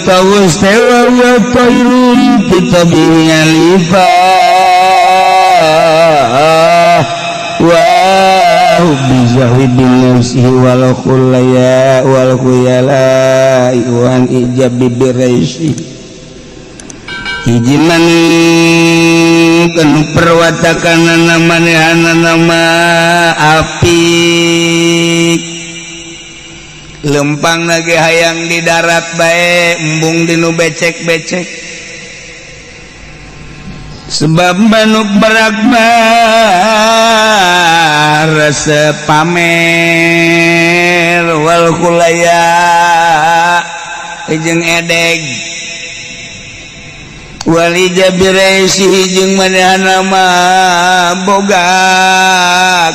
tawus tewa wa tayrun kitabinya lifa wa bizahidin nafsihi wal khulaya wal khuyala wan ijab bibiraishi hijiman kan perwatakan nama api lempang lagi hayang di darat bae embung dinu becek-becek sebab manuk berakbar rasa pamer wal khulaya jeung edeg wali jabiraisi jeung manehna mah boga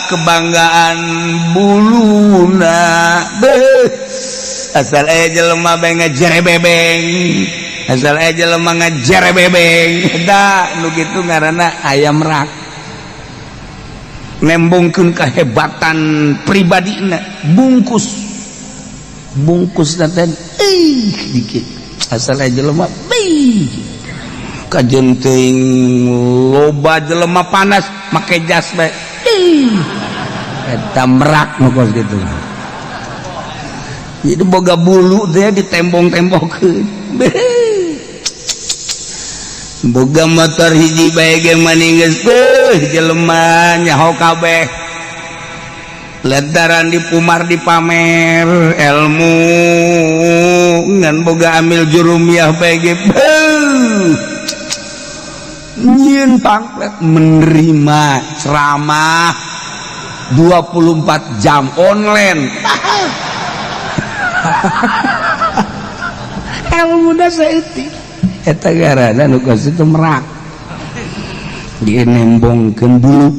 kebanggaan buluna asal aya jelema bae ngajerebebeng asal aya jelema ngajerebebeng da nu kitu ngaranna aya merak nembongkeun kahebatan pribadina bungkus teh dikit asal aya jelema kajen teuing loba jelema panas make jas bae eta merak nu kos kitu jadi boga bulu teh ditembong-tembongkeun boga motor hiji bae ge maninggeus jelema nyaho kabeh lantaran dipumar dipamer ilmu ngan boga amil jurumiyah bae ge nyin panglet menerima ceramah 24 jam online ilmu da saeutik eta garana nu kos itu merak dienembongkeun bulu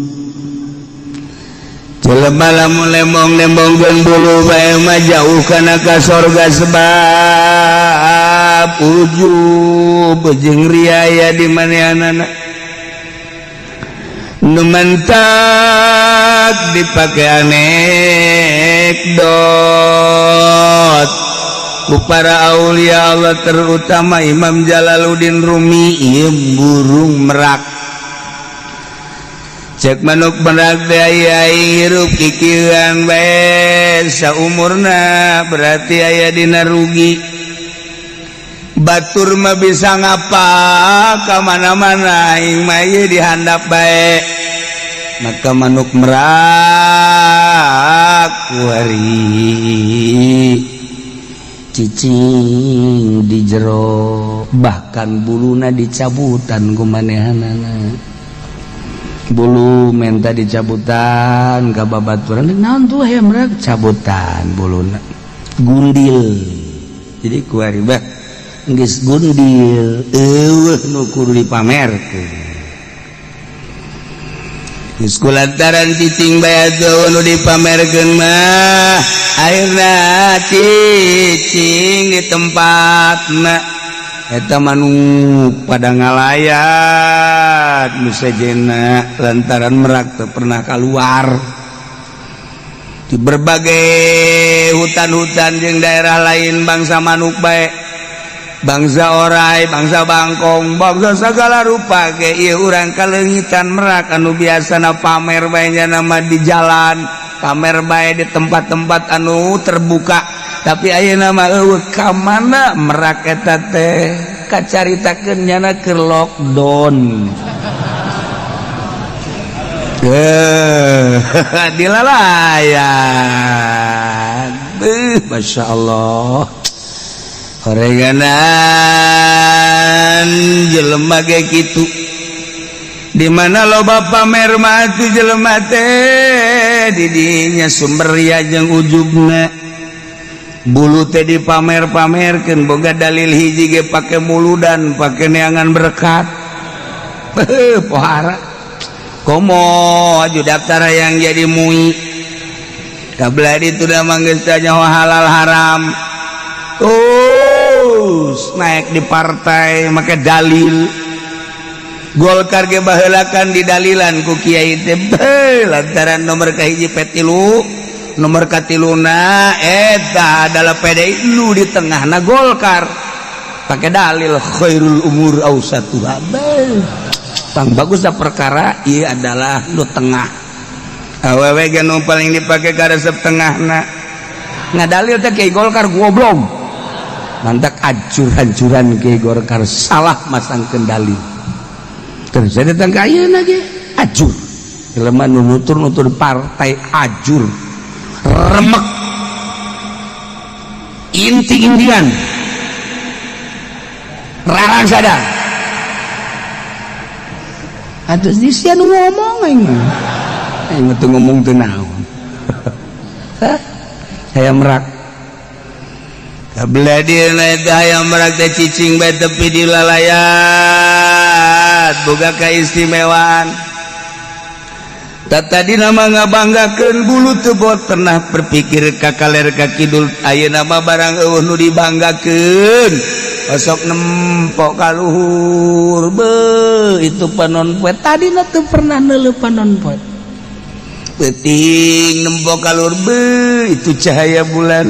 jelema lamun nembongkeun bulu bae mah jauh kana ka sorga sebab ujub jeung riaya di manehanana nu mentak dipake anekdot ku para aulia Allah terutama Imam Jalaluddin Rumi ieu burung merak cek manuk merak teh aya hirup kikieuan bae saumurna berarti aya dina rugi batur mah bisa ngapa ka mana-mana aing mah ieu dihandap bae maka manuk merak wari cicing di jero bahkan buluna dicabutan ku manehanana bulu menta dicabutan ka babaturan naon tuh aya merak cabutan buluna gundil jadi kuari bah geus gundil eueuh nu kudu dipamerkeun geus kulantaran cicing bae nu dipamerkeun mah akhirna cicing di tempatna eta manuk pada ngalayat nu sejenna lantaran merak teu pernah keluar di berbagai hutan-hutan jeung daerah lain bangsa manuk bae bangsa orai, bangsa bangkong, bangsa segala rupa ge ieu urang kaleungitan merak anu biasana pamer bae nama di jalan pamer bae di tempat-tempat anu terbuka tapi ayeuna mah eueuh ka mana merak eta teh kacaritakeun nyana keur lockdown dilalayan Masya Allah horenganan jelema ge kitu di mana loba pamer mah atuh jelema teh di dinya sumber ria jeung ujubna bulu teh dipamer-pamerkeun boga dalil hiji ge pake muludan pake neangan berkat pohara komo aju daftar yang jadi mui kabla itu dah manggil nyawa halal haram naik di partai make dalil Golkar ge baheulakan di dalilan ku kiai teh lantaran nomor kahiji petilu nomor katiluna eta adalah PDI lu di tengahna Golkar pakai dalil khairul umur ausatuha. Pang bagusnya perkara ieu adalah nu tengah. Awewe ge nu paling dipake ka resep tengahna. Ngadalil teh Kiai Golkar goblok. Mantak ajur-hajuran Kiai Golkar salah masangkeun dalil. Terus datang ka ayeuna ge ajur. Jelema nu nutur-nutur partai ajur. Remek. Inti-intian. Rarang sadar. Atus disian ngomong aing. Aing teu ngomong teu naon. Hayam merak. Kabelah dieuna eta hayam merak teh cicing bae tepi di lalayat boga kaistimewaan. Tadi nama ngabanggakeun bulu teu bot pernah berpikir ka kaler ka kidul ayeuna mah barang eueuh nu dibanggakeun. Osok nempok kaluhur itu panon poe tadi teu pernah neuleuh panon poe penting nempok kaluhur itu cahaya bulan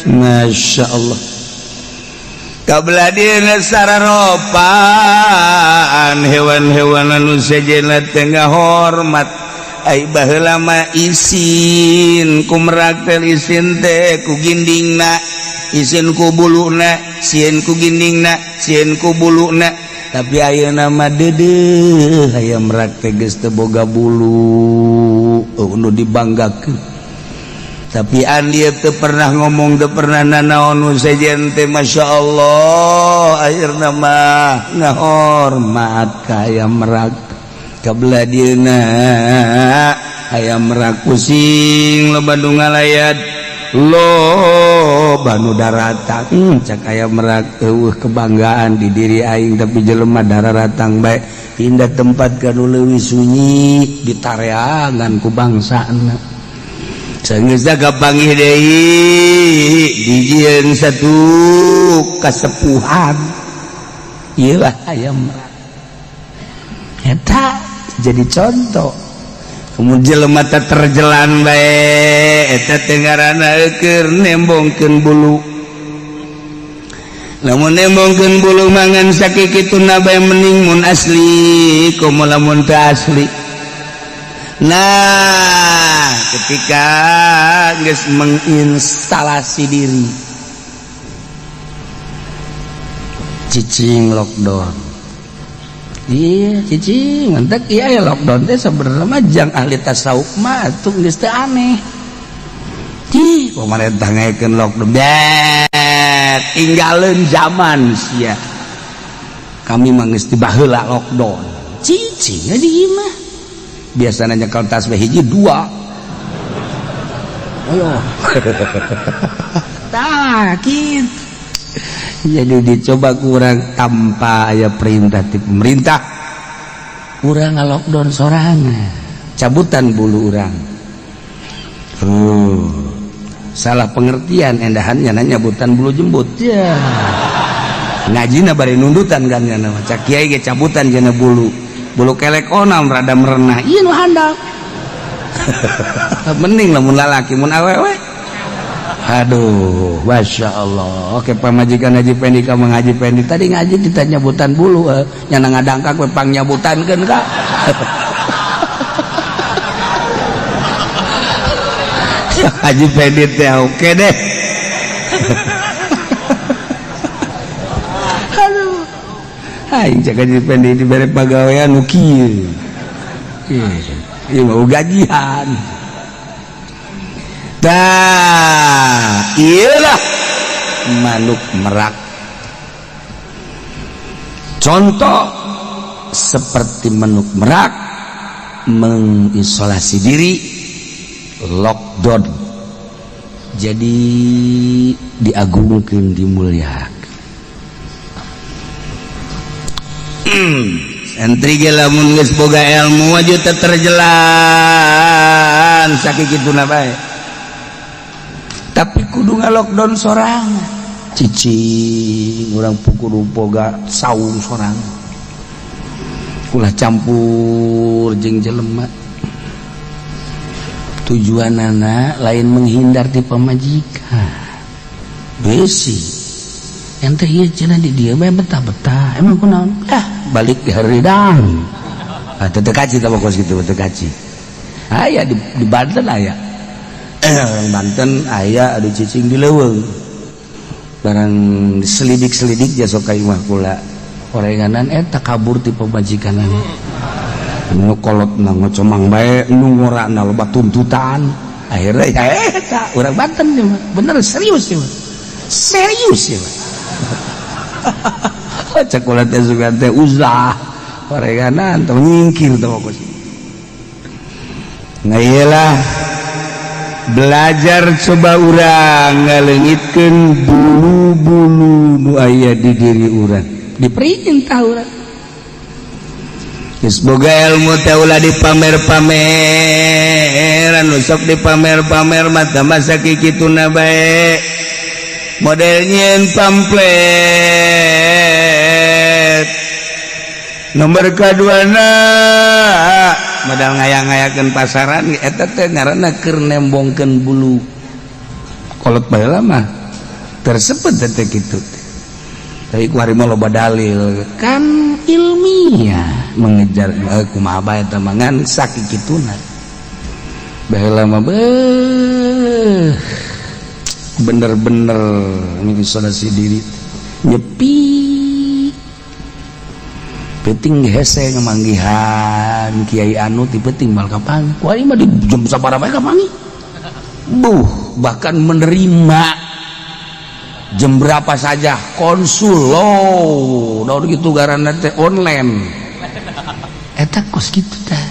Masya Allah kabelah dieuna sararopan hewan-hewan anu sejenna tengah hormat ai baheula mah isin ku merak teh isin teh ku gindingna isin ku buluna sieun ku gindingna sieun ku buluna tapi ayeuna mah deudeuh hayam merak teh geus teu boga bulu nu dibanggakeun tapi an dieu teu pernah ngomong teu pernah nanaon nu sejen teh masyaallah akhirna mah ngahormat ka hayam merak kabelah dieuna hayam merak pusing lo Bandung ngalayat lo banu daratang cak aya merak eueuh kebanggaan di diri aing tapi jelema dararatang bae pindah tempat ka nu leuwih sunyi ditareangan ku bangsana sageusna kapanggih deui dijieun satu kasepuhan ieu lah aya merak eta jadi contoh kemudian jelema teh terjelan bae eta teh ngaranna keur nembongkeun bulu lamun nembongkeun bulu mangan sakikituna bae mending mun asli komo lamun teu asli nah ketika geus menginstalasi diri cicing lockdown. Iya cicing ngantek iya ya lockdown teh sebenarnya mah jang ahli tasawuf mah tuh geus teu aneh. Di pamarentah ngaekeun lockdown bet tinggalin zaman sia. Kami mah geus tibaheula lockdown. Cicing di ieu mah. Biasana nyekel tasbih hiji 2. Ayo. Tah kitu. Jadi dicoba kurang tanpa aya perintah ti pemerintah urang lockdown sorangan cabutan bulu urang salah pengertian endahannya nanya nyabutan bulu jembut ya ngajina bari nundutan kan nya cak kiai ge cabutan cenah bulu kelek onam rada merenah ieu nu handap mending lamun lalaki mun awewe aduh, Masya Allah. Oke pamajikan Haji Pendi ka Haji Pendi tadi ngaji ditanya nyabutan bulu nyana ngadangkak we pang nyabutankeun ka. Haji Pendi teh oke deh. Aduh. Aing cak Haji Pendi dibere pagawean nu kieu. Ieu mah gajian. Dah, iyalah manuk merak. Contoh seperti manuk merak mengisolasi diri, lockdown. Jadi diagungkeun dimuliakeun. Santri ge lamun geus boga ilmu aju teu terjelan sakikituna bae. Tapi kudu ngalockdown sorangan cicing urang pukul boga saung sorangan ulah campur jeung jelema tujuanana lain menghindar ti pamajikan besi ente ieu cenah di dieu bae betah-betah emang kunaon balik di haridang teu kaci teh kos kitu teu kaci aya di Banten aya orang Banten aya adu cicing di leuweung barang selidik-selidik ja sok ka imah kula orenganan eta kabur ti pamajikanana nu kolotna ngocomang bae nu ngorana loba tuntutan akhirnya eta urang Banten mah bener serius ya serius ya cek kula teh sugan teh uzah orenganan teh nyingkir teh kos nah iyalah belajar coba urang ngaleungitkeun bulu-bulu nu aya di diri urang diperintah urang geus boga ilmu teh ulah dipamer-pameran nu sok dipamer-pamer mah tah masa kikituna bae model nyieun pamflet nomor kaduana modal ngayang-ngayakeun pasaran eta teh ngaranna keur nembongkeun bulu kolot baheula mah tersebut teh kitu tapi kuari mah loba dalil kan ilmiah mengejar kumaha bae eta mah ngan sakikituna baheula mah bener-bener mengisolasi diri nyepi penting hese ngemanggihan kiai anu ti penting mal kapangi kuari mah di jam sabaraha bae kapangi bahkan menerima jam berapa saja konsul daun gitu garanna teh online eta kos kitu teh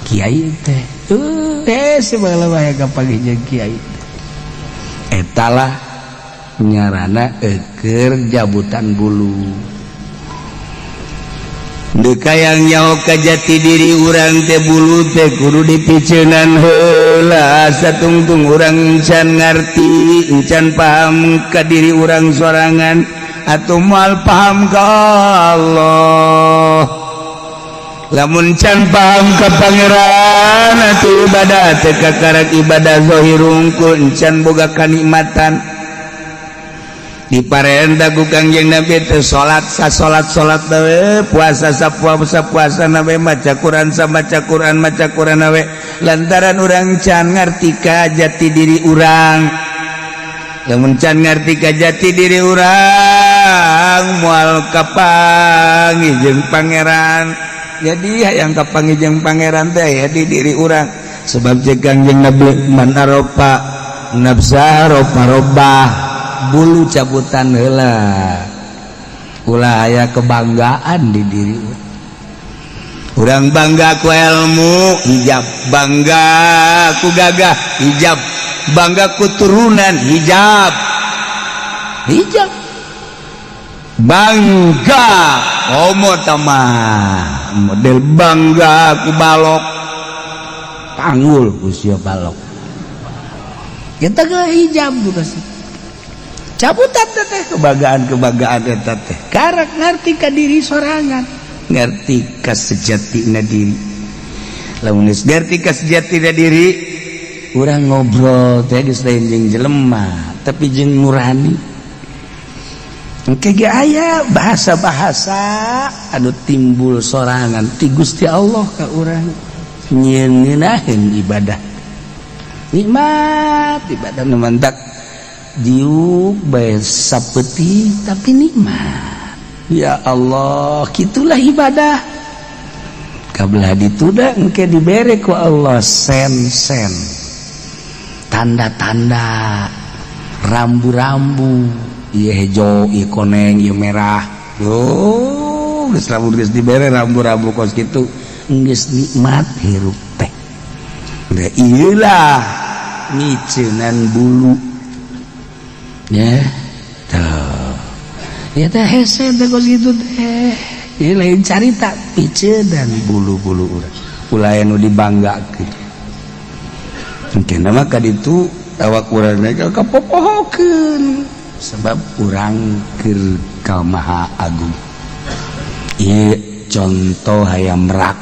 kiai teh sebaheula bae kapangi jeung kiai eta lah nyarana keur jabutan bulu dekayang nyaho ka jati diri urang teh bulu teh kudu dipiceunan heula satungtung urang can ngarti can paham ka diri urang sorangan atuh moal paham ka Allah lamun can paham ka pangeran atuh ibadah teh kakarak ibadah zahir unggul can boga kanikmatan diparenta ku Kangjeng Nabi teh salat salat we puasa puasa we maca Quran maca Quran we lantaran urang can ngarti ka jati diri urang lamun can ngarti ka jati diri urang moal kapanggih jeung pangeran jadi hayang kapanggih jeung pangeran teh ya di diri urang sebab jeung Kangjeng Nabi man aropa nafsa robah bulu cabutan heula ulah aya kebanggaan di diri urang bangga ku ilmu hijab bangga ku gagah hijab bangga ku turunan hijab bangga homo tamah model bangga ku balok panggul ku sia balok kita ke hijab juga sih cabutan teh kebanggaan eta teh karak ngarti ka diri sorangan ngarti ka sejatina diri lamun geus ngarti ka sejatina diri urang ngobrol teh geus lain jeung jelema tapi jeung nurani engke ge aya bahasa-bahasa anu timbul sorangan ti Gusti Allah ka urang nyieun ngeunaheun ibadah nikmat ibadah nu mantak diuk bae sapeuting tapi nikmat ya Allah gitulah ibadah kabelah dituda engke dibere ku Allah sen-sen tanda-tanda rambu-rambu ieu hejo ieu koneng ieu merah geus lamun geus dibere rambu-rambu kos kitu geus nikmat hirup teh da ieu lah ngiceunan bulu ya tuh ya teh hese teh kos gitu teh ini lain carita pice dan bulu-bulu urang ulah anu dibanggakeun mungkin nama kaditu awak urang teh kapopohokeun sebab urang keur ka Maha Agung ieu contoh hayam merak